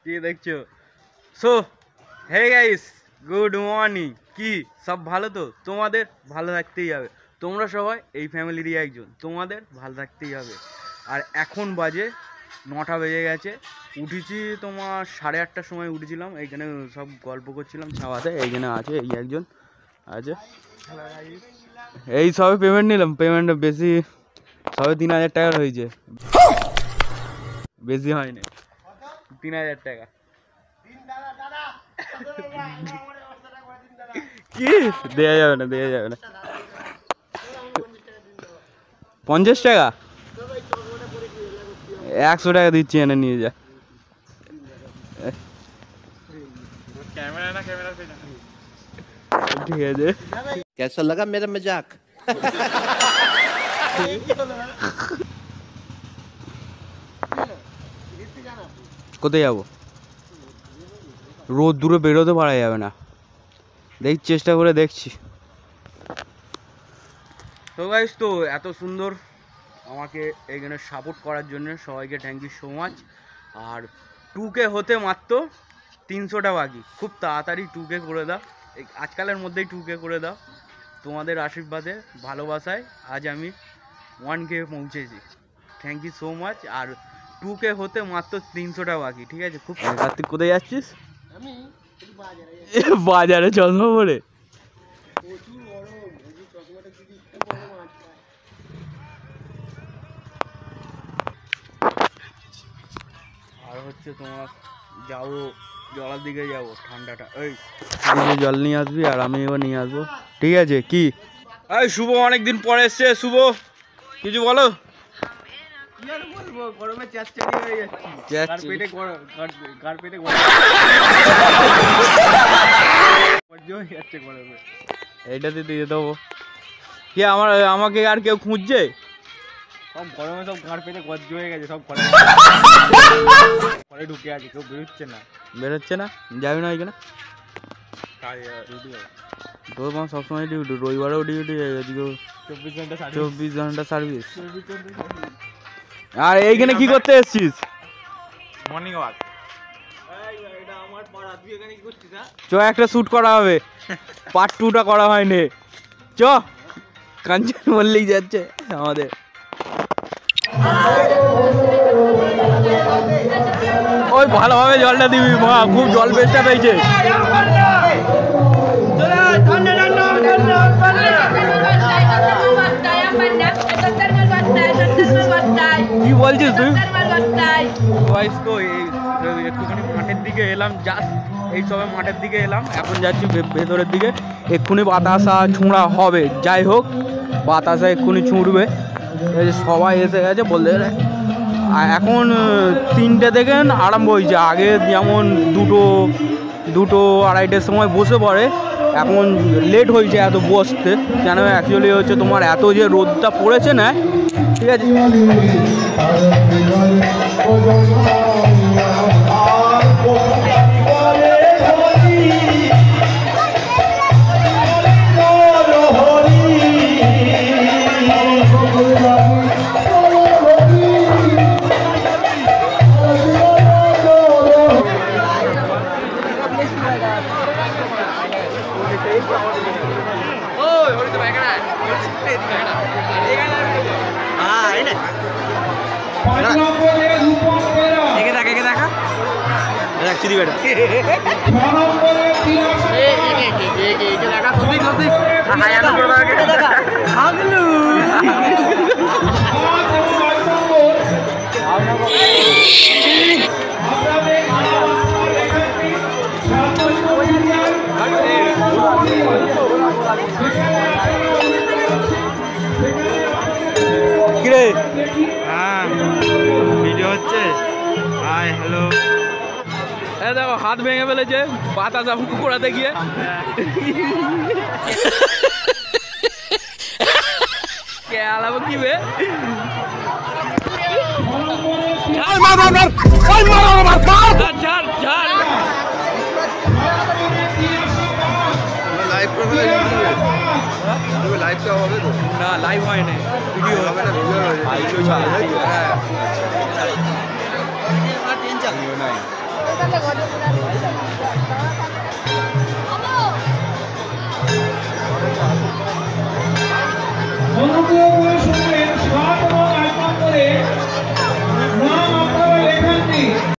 কি দেখছো? So hey guys, good morning. কি সব ভালো তো? তোমাদের ভালো থাকতেই হবে, তোমরা সবাই এই ফ্যামিলিরই একজন, তোমাদের ভালো থাকতেই হবে। আর এখন বাজে 9টা বেজে গেছে। উঠেছি তোমার 8:30টার সময় উঠেছিলাম। এইখানে সব গল্প করছিলাম ছাওয়াতে। এইখানে আছে এই একজন আছে, এই সবে পেমেন্ট নিলাম। পেমেন্ট বেশি, সবে 3000 টাকার হয়েছে, বেশি হয়নি। 3000 টাকা। কি দেয়া যাবে না, দেয়া যাবে না। 50 টাকা, 100 টাকা দিচ্ছি, এনে নিয়ে যা। ঠিক আছে। कैसा लगा मेरा मजाक? কোথায় যাবো? রোদ দূরে বেরোতে পারা যাবে না, দেখি চেষ্টা করে দেখছি। তো গাইস, তো এত সুন্দর আমাকে এখানে সাপোর্ট করার জন্য সবাইকে থ্যাংক ইউ সো মাচ। আর 2K হতে মাত্র 300টা বাকি, খুব তাড়াতাড়ি 2K করে দাও, আজকালের মধ্যেই 2K করে দাও। তোমাদের আশীর্বাদে ভালোবাসায় আজ আমি 1K পৌঁছেছি, থ্যাংক ইউ সো মাচ। আর 2K হতে মাত্র 300টা বাকি, ঠিক আছে? খুব। কার্তিক কোথায় যাচ্ছিস? বাজারে চশমা পরে। আর হচ্ছে তোমার যাবো জলের দিকে, যাবো ঠান্ডাটা। এই জল নিয়ে আসবি আর আমি এবার নিয়ে আসবো, ঠিক আছে? কি এই শুভ অনেকদিন পরে এসছে, শুভ কিছু বলো। গরমে চ্যাটচ্যাটি হয়ে যাচ্ছে, এইটাতে দিয়ে দেবো। কি আমাকে আর কেউ খুঁজছে? সব গরমে সব গাঁড় পেটে গজ্জ হয়ে গেছে, সব ঘরে ঢুকে আছে, কেউ বেরোচ্ছে না। বেরোচ্ছে না? যাবি না ওইখানে? তোর মা সবসময় ডিউটি, রবিবারেও ডিউটি, আজকেও 24 ঘন্টা সার্ভিস। আর এইখানে কি করতে এসছিস? Morning walk. চ, একটা শ্যুট করা হবে, পার্ট 2টা করা হয়নি। চ, কাঞ্চন বললেই যাচ্ছে আমাদের। ওই ভালোভাবে জলটা দিবি, মা খুব জল বেশটা পেয়েছে। কি বলছিস তুই? একটুখানি মাঠের দিকে এলাম, জাস্ট এই সবে মাঠের দিকে এলাম, এখন যাচ্ছি ভেতরের দিকে। এক্ষুনি বাতাসা ছুঁড়া হবে, যাই হোক বাতাসা এক্ষুনি ছুঁড়বে। সবাই এসে গেছে বলতে গেলে। এখন 3টে থেকে আরম্ভ হয়েছে, আগে যেমন 2 2:30টার সময় বসে পড়ে, এখন লেট হয়েছে এত বসতে। কেন অ্যাকচুয়ালি হচ্ছে তোমার এত যে রোদটা পড়েছে না, ঠিক আছে? কিরে? হ্যাঁ, ভিডিও হচ্ছে। Hi hello. দেখো হাত ভেঙে ফেলেছে বাতাসা কুকুরাতে গিয়ে। কে আলাবো কি বে? না লাইভ হয় না, ভিডিও হবে না, ভিডিও তাহলে গজপুরা